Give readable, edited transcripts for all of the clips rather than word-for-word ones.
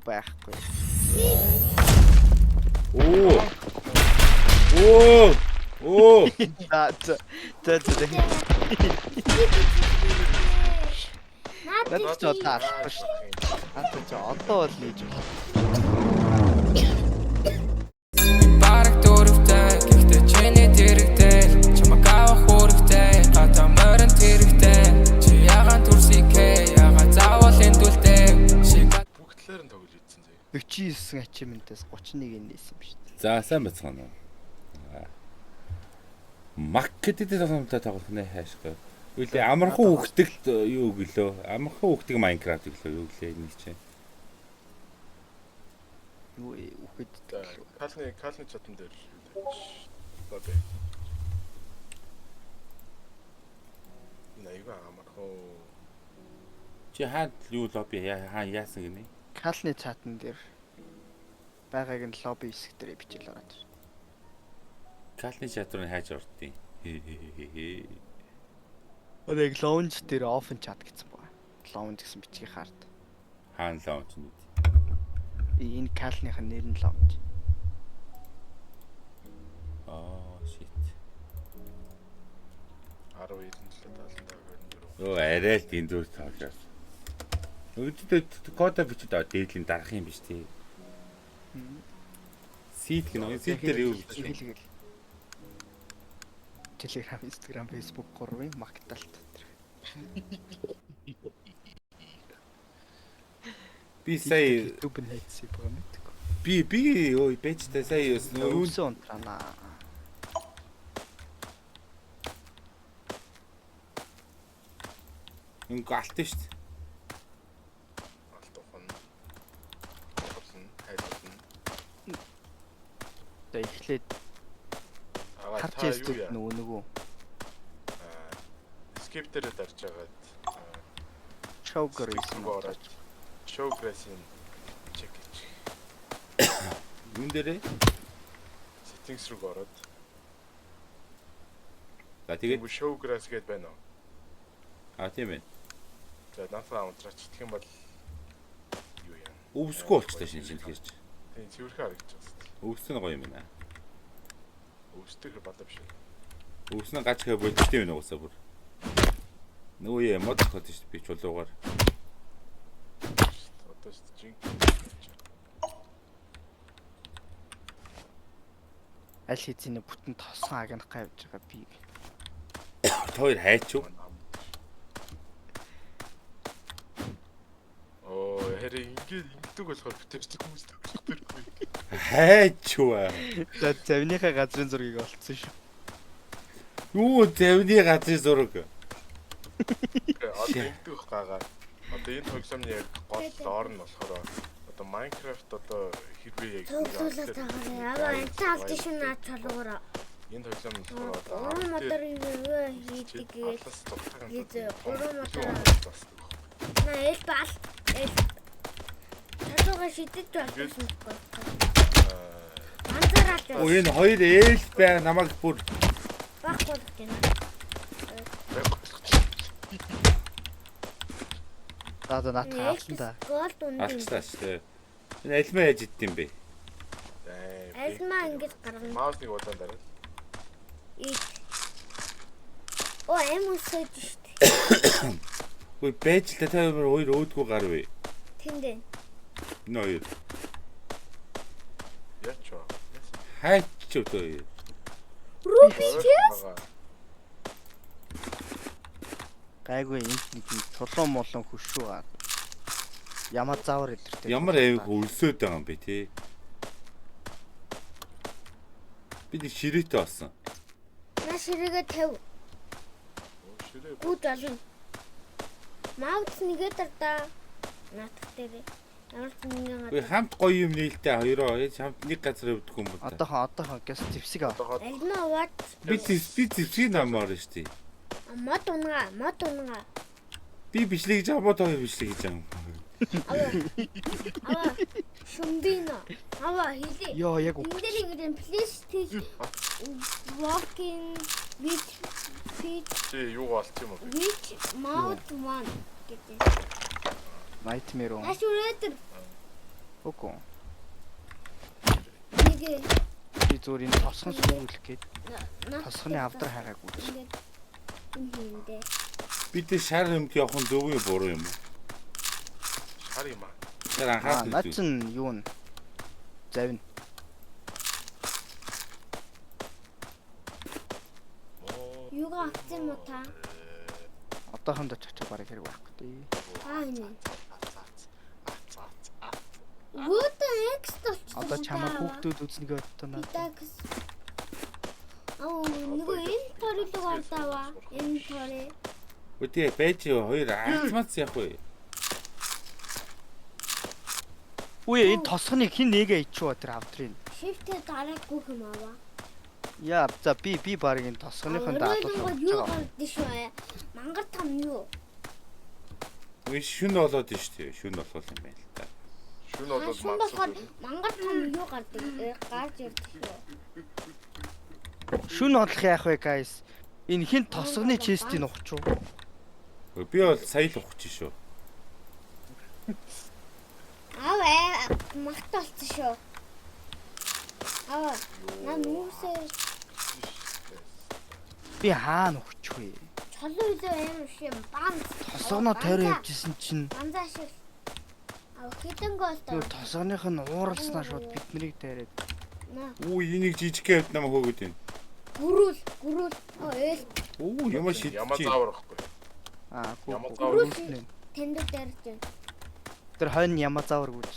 байхгүй. Оо. За. Надад ч одоо алахгүй шүү. Надад ч одоо бол нээж байна. Бараг дөрөвтэй гэхдээ чиний дэрэгтэй чамаг авах үүрэгтэй гадаа морин тэрэгтэй чи ягаан төрсийг ягаан заавал эндүүлтэй бүгдлээр нь тоглож ийдсэн заяа. 49 achievement-аас 31-ийг нээсэн юм шүү дээ. За сайн бацгаана уу. Маккетэд тоглоомтой тоглох нэ хаашгүй. Үгүй амархан үхтэгт юу гэлөө? Амархан үхтэг Майнкрафт гэлөө юу гэлээ нэг чинь. Юу үхэд Калны чатан дээр лобби. Найга амархан. Чи хаад юу лобби яасан гинэ? Калны чатан дээр байгааг нь лобби хэсэг дээр бичээл ороод. Калны чатрын хайж ордیں۔ Одыг лаунж дээр офн чат гэсэн байна. Лаунж гэсэн бичгийг хард. Хаан лаунж нь. Энэ калных нэр нь лаунж. Shit. 12 75 Оо арай л дэндүү тоглож. Өөдөө кода бичээд аваад дээдлийн дарах юм биш тий. Сид гэнэ. Сид дээр юу гэж хэлгээл. Telegram, Instagram, Facebook 3-ын магтаалт дотор. Би сая YouTube найдсан байгаа мэдгүй. Би ой бэжтэй сая юусэн унтрана. Ингээ алт нь шүү дээ. алт ухна. Болсон хайлтна. За эхлээд харж ястдаг нөгөө skip дээр дарж агаад showgr гэсэн ороод showgrass-ийн check хийж. Юун дээрээ? Settings руу ороод. За тэгээд showgrass гэдээ байна уу? Тийм ээ. За нафа унтраач гэх юм бол юу яа. Өвсгөө болчтой шинэ тэгэрч. Тийм цэвэрхэн харагдаж байна. Өвсөн гоё юм байна. Өвсдөх балаа биш үү? Өвснө гачгаа болчтой юм уусаа бүр. Нөгөө юм мод хот шүү би чулуугаар. Одоо ч жинк. аль хэзээ бүтэн тосон агнах гавж байгаа би. Хоёр хайч юу? Хэрэг ингэдэг болохоор бүтээчдэг хүмүүс төгсөхгүй. Хайч юу аа. За завныхаа газрын зургийг олцсон шүү. Юу завны газрын зураг. Одоо ингэдэг байгаа. Одоо энэ тоглоомны яг гол ор нь болохоор одоо Minecraft одоо хэрвээ яг тоглуулаад байгаа. Аваа энэ талд шин наад чалгаараа. энэ тоглоом нь болохоор Уран мотор юу хийдэг гээд уран мотор на эл бал эл татуга шидэж байсан байхгүй. Анзаараад Оо энэ хоёр ээл бай намайг бүр баггүй гэнэ. За наад хаалсан да. Голд үнэн. алцлаач тий. Энэ альмаа яаж иддэм бэ? Альмаа ингэж гаргана. Маусыг удаан дараа. Оо эм үсэж штт. Ой байж л та хоёр өөдгөө гар вэ? Тэндэ. Энэ хоёр. Яачаа. Хайч юу тоо. Рубикс. Гайгүй энд нэг чулуун молон хөшөө гар. Ямар заавар илэртэй. Ямар авиг өлсөд байгаа юм бэ тий. Би нэг ширээтэй болсон. На ширэгээ 50. Ширээ. Гүд алын. Маут нэгэ дардаа. Наатах дээр. Ямар ч нэгэн Ой хамт гоё юм нээлттэй хоёроо хамт нэг газар өвдөх юм бол та. Одоохон гэс зевсэг аа. альма ват. Би зэвсэг намаар шүү дээ. Мод унгаа. Би бичлэг гэж аваад хоёр бичлэг гэж юм. Аваа. Шумбино. Аваа хилээ. Йоо яг Энэ дээр ингэдэн PlayStation walking with feet Чи юу болчих юм бэ? which mouth one гэдэг. Nightmare. Наш үрэтэр Үгүй. Нэг Би зүгээр энэ тосгон сүүлэх гээд тосгоны авдар хайгаагүй. ингээд юм хийндээ. Бид шар юмд явах нь зөв юм буруу юм уу? Шар юм аа. Тэр анхаарал Наад чинь юу н завин. Юугаа авсан юм та? Одоохондоо чачаа барыг хэрэг байхгүй дээ. Энэ. Гүтэн экст болчихсон. Одоо чамаа хүүхдүүд үзнэгээ бодтоо надад. Нөгөө энэ торыг гардаваа. Энэ торыг. Үгүй байж юу хоёр альцмац явах вэ? Үе энэ тосгоныг хин нэгэ ичүү тэр авдрын. Шифтээ дараагүй юм аваа. Яа за би барыг энэ тосгоныхон даатуулсан. Юу гардаг шүү. Мангар там юу? Үгүй шүн болоод нь шүү дээ. Шүн болох юм байна л та. Шүн болоод Шүн болохоор мангар там юу гардаг? Гарч ирдэг шүү. Шүн хотлох яах вэ guys? Энэ хин тосгоны честийг нухч уу? Би бол сая л ухчих шүү. Магт болсон шүү. Наа нүсээ Би хаана нухч вэ? чолоо илүү амар шим бан. Тосгоноо тойроо явжсэн чинь Банзаа шиг. Хитэн гол тоо. тэр тосгоных нь ууралснаа шууд биднийг дайраад. Үу энийг жижигхэн хэвд намайг хөөгд байна. Гүрүүл. Ээл Үу ямар шид Ямаа чи. заавар байхгүй. Гүү. гүрүүл тэндүү дайрж байна. Тэр хойно ямаа заавар гүйж.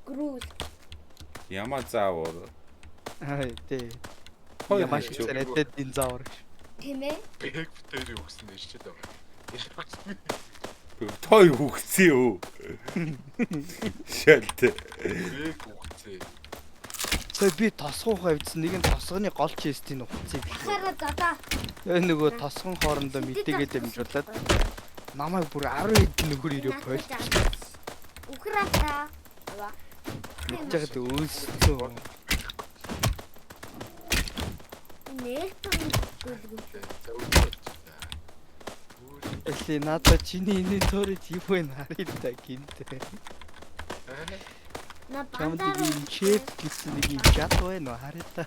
Гүрүүл. Ямаа заавар. Хай тий. Хоёр Ямаа хэлж шиг зэрэгтэй энэ заавар. Тийм ээ. Бэг бүтээр өгсөн дээр ч дээ. Той хүүхцээ юу? Шалт. Бэг өгцөө. Тэгээ би тосгоохоо авчихсан нэг нь тосгоны гол честийг нухцыг. Ахаараа задаа. Нөгөө тосгон хоорондоо мэдээгээд дамжуулаад намайг бүр 10 хэд нөхөр ирээ бойл. Украта. Мэдээгээд өөсцөө. Нээлтэн Эсli надад чиний энэ төрөж юу вэ харъя та гинтээ. на Чамд бандаа ийм чек гэсэн нэг юм чат байна уу харъя та.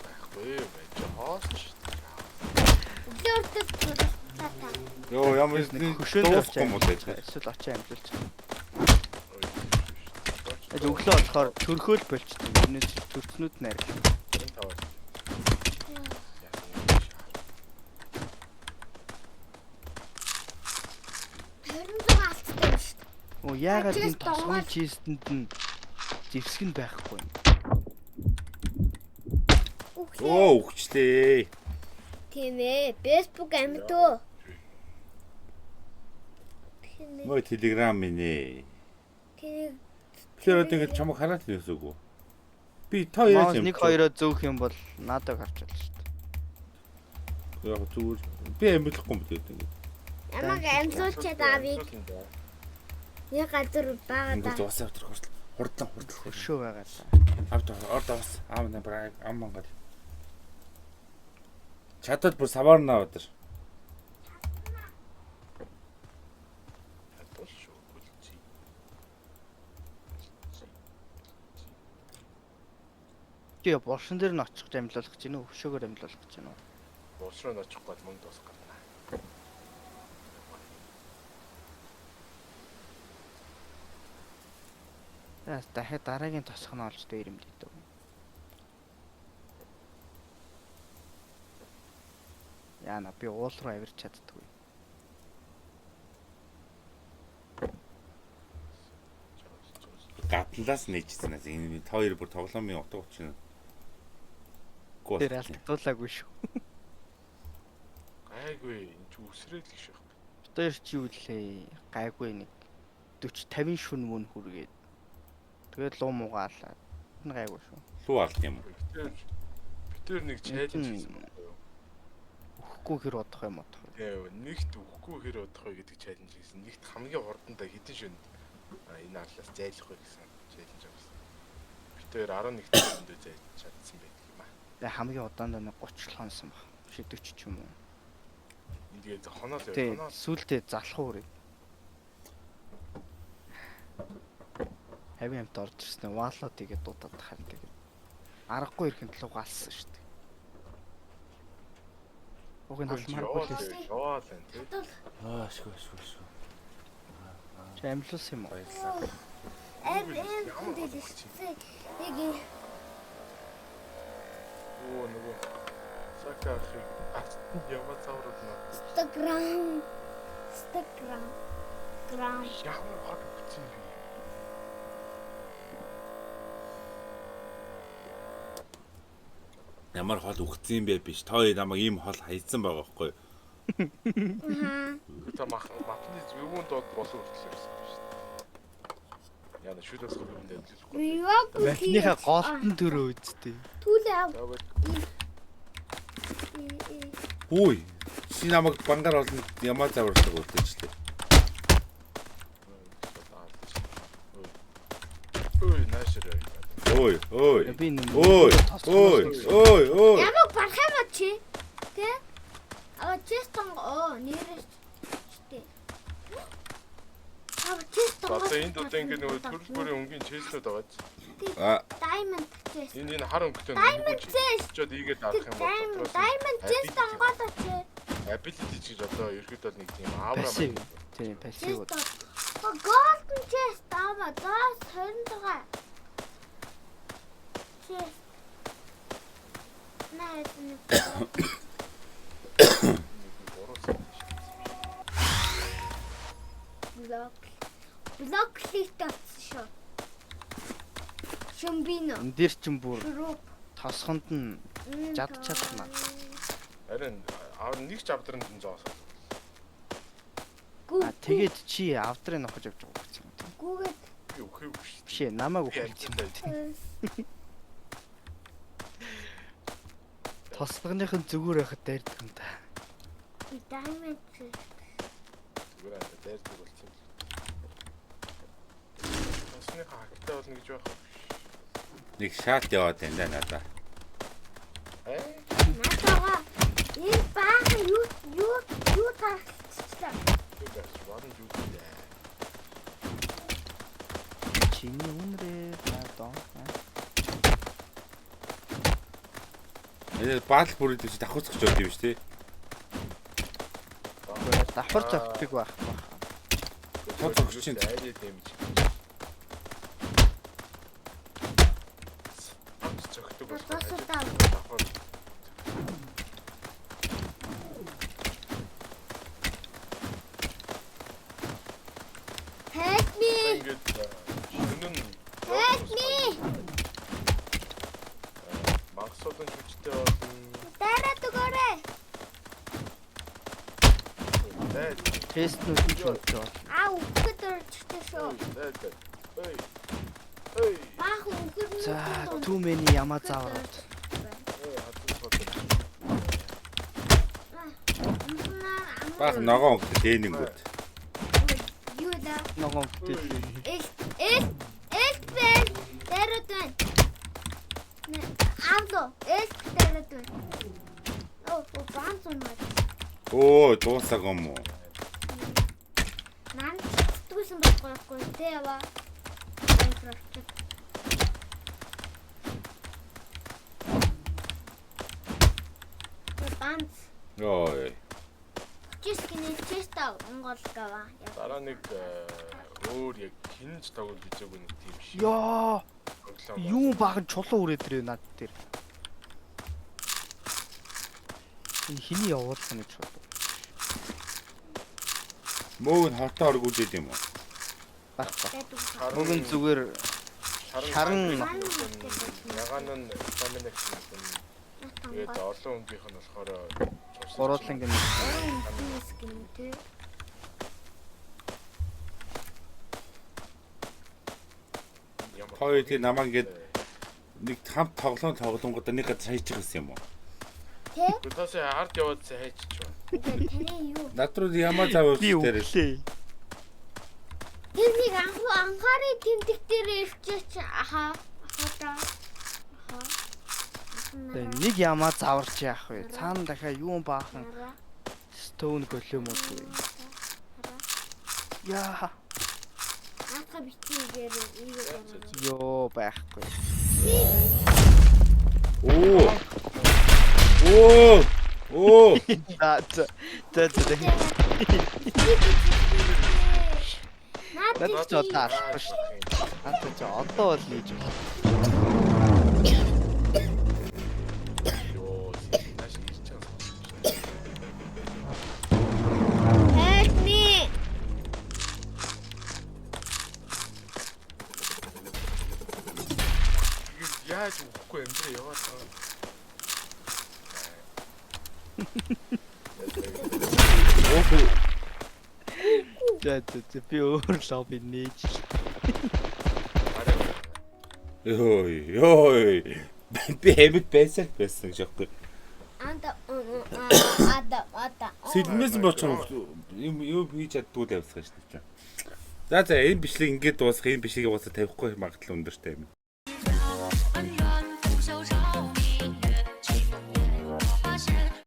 Байхгүй юм хоолч. өглөөртөд тата. Йоо ямар Нэг хөшөөнд дуусахгүй юм уу гэж. эсвэл очоо амжилж. Эд өглөө болохоор төрхөөл болчихсон. Өнөөдөр төрснүүд найр. Оо яагаад энэ тосгоны чистэнд нь зевсэг нь байхгүй юм. Оо өгчлээ. Тийм ээ. Facebook амьд үү? Мой телеграм минь. Тэр Тэгэхээр одоо ингэж чамайг хараад л ясаг уу? Би та яаж юм? Нэг хоёроо зөөх юм бол надад гарч чадлаа шүү дээ. Яг зүгээр би амьдлахгүй юм дээ ингэ. ямаг амьсуулчаад авыг нэг газар байгаа Ингээд да. уусаа өтер хурдан Хөшөө байгаа л. авд орд авс аав на браг аммангал. Чадад бүр саварна өдр. Тэгээ боршин дээр нь очих амлуулах гэж байна уу? Хөшөөгөр амлуулах гэж байна уу? Болсроо очихгүй бол мөнгө дуусах гэдэг. Яа, дахиад дараагийн тосгоноо олж дээр юм дий. Яна би уул руу авирч чаддгүй. Гадлаас нээжсэн аа. Энэ хоёр бүр тоглоомын утга учир. Тэр алдуулаагүй шүү. Гайгүй энэ ч үсрээд л шүү. Тэр чи юу лээ? Гайгүй нэг 40 50 шүн мөн хүргээд. Тэгээд луу муугаалаа. Энэ гайгүй шүү. Луу алт юм уу? Битэр нэг чайлж хийсэн юм байна. Өгөхгүй хэр бодох юм бодох. Тэгээ нэгт өгөхгүй хэр бодох вэ гэдэг чаленж хийсэн. Нэгт хамгийн хурдандаа хэдэн шүнд энэ арлаас зайлах вэ гэсэн чаленж авсан. Битэр 11 өндөө зайлж чадсан байдаг юм аа. Тэгээ хамгийн удаандаа нэг 30 хонсон баг. Биш 40 ч юм уу. Ингээд хоноол Тэгээ сүултээ залах уу. 50 амт орж ирсэн. Валлоо тэгээд дуудаад харин тэгээд аргагүй ирэхэд л угаалсан шүү дээ. Уг нь талмааргүй л Яваал энэ тий. Ашгүй. чи амлуулсан юм уу? Баярлалаа. Хэлсэн. Яг Оо нөгөө сака ахыг яваа цааврууд наа. Instagram. Ямар хот бичсэн бэ? Ямар хол үхсэн бэ биш. Тоо намайг ийм хол хайцсан байгаа байхгүй юу? Та матны юунд дод болов хүртэл ирсэн шүү дээ. Яна шүлээс хөвөндөө дэлгэхгүй. Махныхаа голтон төрөө үсттэй. Түлээ ав. Үй. Чи намайг бангаар олон ямаа заварлаг үлдээчлээ. Ой, наашраа. Ой. Би нэг Ямаг барах юм а чи? Тэ? Честон нэрэж штэ. Честон. Одоо энд одоо ингэ нөгөө төрөл бүрийн өнгийн чеснүүд байгаа ч. Diamond chest. Энэ хар өнгөтэй Diamond chest. чод ийгээд авах юм бол Diamond chest онгоолоо чи. ability гэж одоо ерөөдөө нэг тийм аавра пассив. Тийм, пассив. Golden chest аваа даас 26. Chest. Блок лит авсан шүү. Шумбино. Энд дээр ч юм бүр Шуруп. тосгонд нь чадчихна. харин нэг ч авдранд нь зоос. Тэгээд чи авдрыг нохож явж байгаа гэсэн юм. Гүүгээд Би өхөөгүй шүү. Биш ээ, намайг өгсөн юм. Тосгоныхын зүгээр байхад дайрдаг юм да. diamond chest. Зүгээр аа дайрдаг болсон. Тасны хаагтай болно гэж байх. Нэг шаалт яваад байна да надаа. Натаага энэ баахан юу тархчихлаа. Тэгээс варн юу вэ? Чиний үнрээ баадаа. Энэ баал бүрээд чи давхацчих жоо тийм шүү дээ. Давхарч авдаг байх баха. Тооцоогч чинь айдээ дэмж. Амц цогтөг болох. Тосудаа. Давхар. Help me. Ингээд шүнэн Help me. магсуудын хүчтэй болно. Дараад өгөөрэй. Дайд. Тестнүүд нь ч болчихоо. Өгөхөд орчихсон шүү. Дайд. Ой. Баахан өгөхөд нь. За, too many ямаа заавраад. баах ногоон өнгөтэй дээнэнгүүд. Юу да? Ногоон хөтөл. Элбэн дараад байна. Авло элб дараад байна. Баанцсан маа. Оо, дуусаг юм уу? Нан зүгсэн байхгүй тэ ява. Баанц. Ой. Чест онголгава. Дараа нэг өөр яг хинж тоглож үзээгүй нэг тийм шиг. Ёо. Юу баахан чулуу үрээд ирээ над дээр. Энэ хиний явуулсан гэж бодлоо. Мөөг нь хотоо оргуулээд юм уу? Бах. Байдаг. Мөгөн зүгээр Харин- ягаан нь стамина гэсэн. Тэгээд олон өнгийнх нь болохоор гуруулан гэнэ. Тэ. Хоёр тийм намаа ингээд нэг хамт тоглонгуудаа нэг гад хайчих гэсэн юм уу? Тэ? Гүтээс ард яваад хайчих байна. Таны юу? Над руу ямаа заавал Би дээр өглөө. Тэрнийг анхаарыг тэмдэг дээр өвчөөч аха. Нэг ямаа заварч яах вэ? Цаана дахиад юу баахан стоун голөөмөд вэ? Яа. Наадхаа бичээгээр ийгээ. Ёо байхгүй. Оо. За. Наад ч одоо алахгүй шүү. Наад чи одоо бол нээж байна. Ёо, нааш ирж байгаа. Help me. Яаж өгөхгүй амьдраа яваад байгаа. За би өөр лобби нээж. Ёй. Би хэмэд байсан шахгүй. Анда. Сэлмээс боцоо юу хийж чаддгүй л явсгаа шүү дээ. За энэ бичлэг ингээд дуусах, энэ бичлэгийг уусаа тавихгүй магадлал өндөртэй юм.